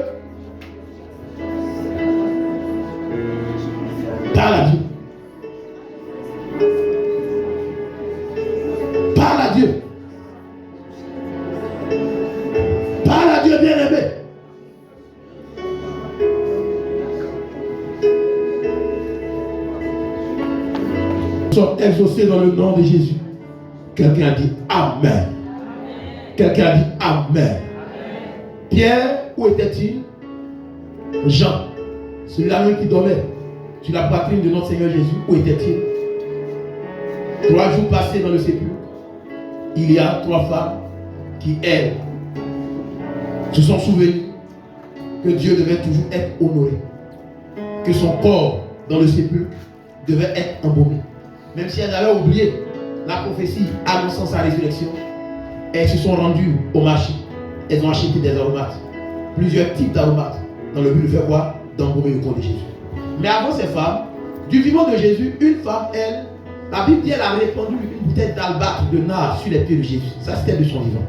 Parle à Dieu. Parle à Dieu. Parle à Dieu, bien-aimé. Nous sommes exaucés dans le nom de Jésus. Quelqu'un a dit Amen. Quelqu'un a dit Amen. Pierre, où était-il? Jean, celui-là même qui dormait sur la poitrine de notre Seigneur Jésus, où était-il? 3 jours passés dans le sépulcre, il y a 3 femmes qui, elles, se sont souvenues que Dieu devait toujours être honoré, que son corps dans le sépulcre devait être embaumé. Même si elles avaient oublié la prophétie annonçant sa résurrection, elles se sont rendues au marché. Elles ont acheté des aromates, plusieurs types d'aromates, dans le but de faire quoi? D'embaumer le corps de Jésus. Mais avant ces femmes, du vivant de Jésus, une femme, elle, la Bible dit, elle a répandu une bouteille d'albâtre de nard sur les pieds de Jésus. Ça, c'était de son vivant.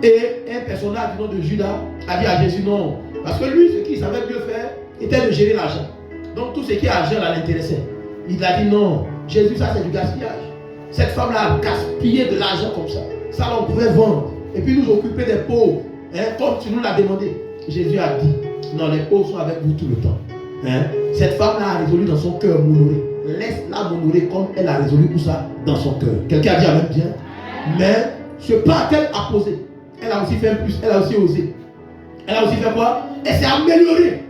Et un personnage du nom de Judas a dit à Jésus non. Parce que lui, ce qu'il savait mieux faire, était de gérer l'argent. Donc tout ce qui est argent, là, l'intéressait. Il a dit non. Jésus, ça, c'est du gaspillage. Cette femme-là a gaspillé de l'argent comme ça. Ça, on pouvait vendre. Et puis nous occuper des pauvres. Comme tu nous l'as demandé. Jésus a dit, non, les pauvres sont avec vous tout le temps. Cette femme-là a résolu dans son cœur m'honorer. Laisse-la m'honorer comme elle a résolu tout ça dans son cœur. Quelqu'un a dit amen bien. Mais ce pas qu'elle a posé, elle a aussi fait plus, elle a aussi osé. Elle a aussi fait quoi? Elle s'est améliorée.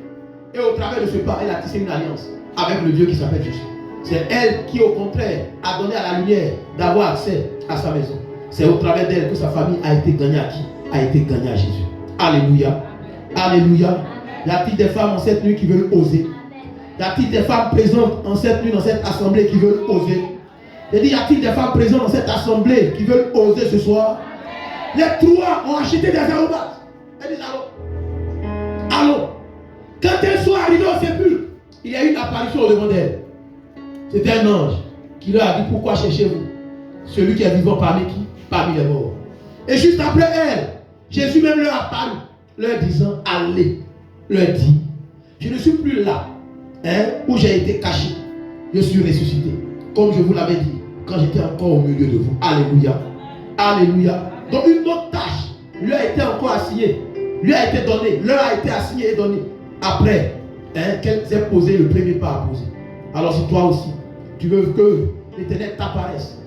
Et au travers de ce pas, elle a tissé une alliance avec le Dieu qui s'appelle Jésus. C'est elle qui, au contraire, a donné à la lumière d'avoir accès à sa maison. C'est au travers d'elle que sa famille a été gagnée à qui? A été gagnée à Jésus. Alléluia. Alléluia. Y a-t-il des femmes en cette nuit qui veulent oser? Y a-t-il des femmes présentes en cette nuit dans cette assemblée qui veulent oser? Je dis, y a-t-il des femmes présentes dans cette assemblée qui veulent oser ce soir? Les trois ont acheté des aromates. Elles disent allô. Allô. Quand elles sont arrivées au sépulcre, il y a eu une apparition au devant d'elles. C'était un ange qui leur a dit, pourquoi cherchez-vous celui qui est vivant parmi qui? Parmi les morts. Et juste après elle, Jésus même leur a parlé, leur disant, allez, leur dit, je ne suis plus là, où j'ai été caché, je suis ressuscité, comme je vous l'avais dit, quand j'étais encore au milieu de vous. Alléluia. Alléluia. Donc une autre tâche lui a été encore assignée, lui a été donnée, leur a été assignée et donnée, après qu'elle ait posé le premier pas à poser. Alors si toi aussi, tu veux que l'Éternel t'apparaisse,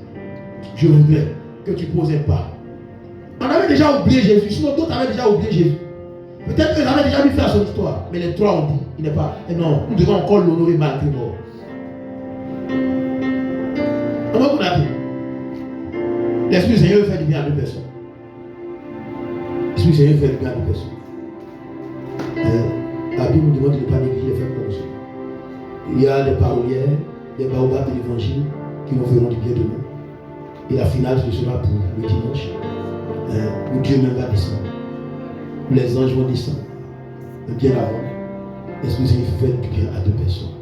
je voudrais que tu poses un pas. On avait déjà oublié Jésus, sinon d'autres avaient déjà oublié Jésus. Peut-être qu'ils avaient déjà vu faire son histoire, mais les trois ont dit, il n'est pas. Et non, nous devons encore l'honorer malgré mort. Comment on a dit? L'Esprit du Seigneur fait du bien à deux personnes. L'Esprit du Seigneur fait du bien à deux personnes. La Bible nous demande de ne pas négliger les frères comme ça. Il y a des parolières, des baobabs de l'évangile qui nous feront du bien de nous. Et la finale, ce sera pour le dimanche, où Dieu même va descendre. Où les anges vont descendre. Bien avant, l'Esprit du Seigneur fait du bien à deux personnes.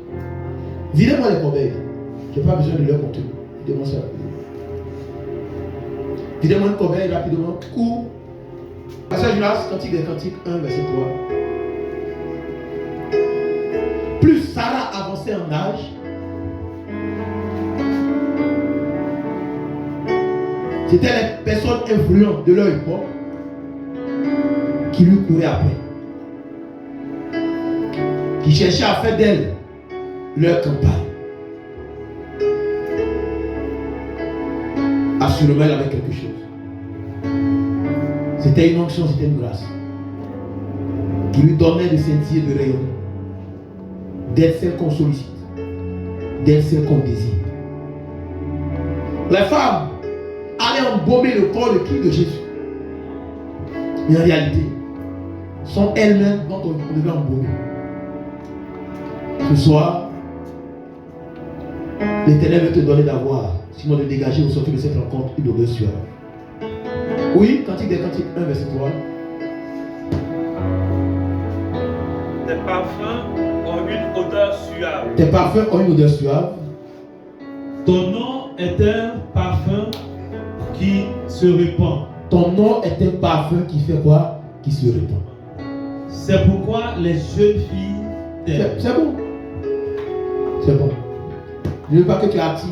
Videz-moi les corbeilles. Je n'ai pas besoin de leur contenu. Videz-moi ça rapidement. Videz-moi une corbeille rapidement. Cours. Passage Jonas, Cantique des Cantiques 1, verset 3. Plus Sarah avançait en âge, c'était les personnes influentes de leur époque qui lui couraient après, qui cherchaient à faire d'elle leur campagne. Assurément, elle avait quelque chose. C'était une onction, c'était une grâce qui lui donnait de scintiller, de rayonner, d'être celle qu'on sollicite, d'être celle qu'on désire. Les femmes allaient embaumer le corps de qui? De Jésus. Mais en réalité, sont elles-mêmes dont on devait embaumer. Ce soir, l'Éternel veut te donner d'avoir, sinon de dégager au sortir de cette rencontre une odeur suave. Oui, Cantique des Cantiques 1, verset 3. Tes parfums ont une odeur suave. Tes parfums ont une odeur suave. Ton nom est un parfum qui se répand. Ton nom est un parfum qui fait quoi? Qui se répand. C'est pourquoi les jeunes filles t'aiment. C'est bon. C'est bon. Je ne veux pas que tu attires.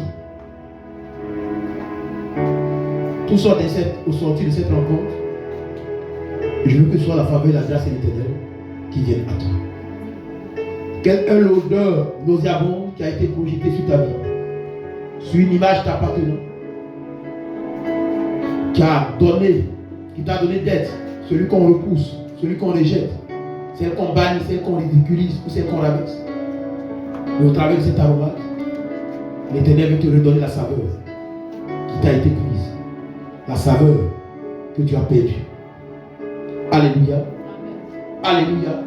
Tout sort au sortir de cette rencontre. Et je veux que ce soit la faveur, la grâce et l'Éternel qui viennent à toi. Quelle est l'odeur nauséabonde qui a été projetée sur ta vie? Sur une image t'appartenant, qui t'a donné d'être celui qu'on repousse, celui qu'on rejette, celle qu'on bannit, celle qu'on ridiculise ou celle qu'on rabaisse. Mais au travers de cet aromate, l'Éternel veut te redonner la saveur qui t'a été prise, la saveur que tu as perdue. Alléluia. Alléluia.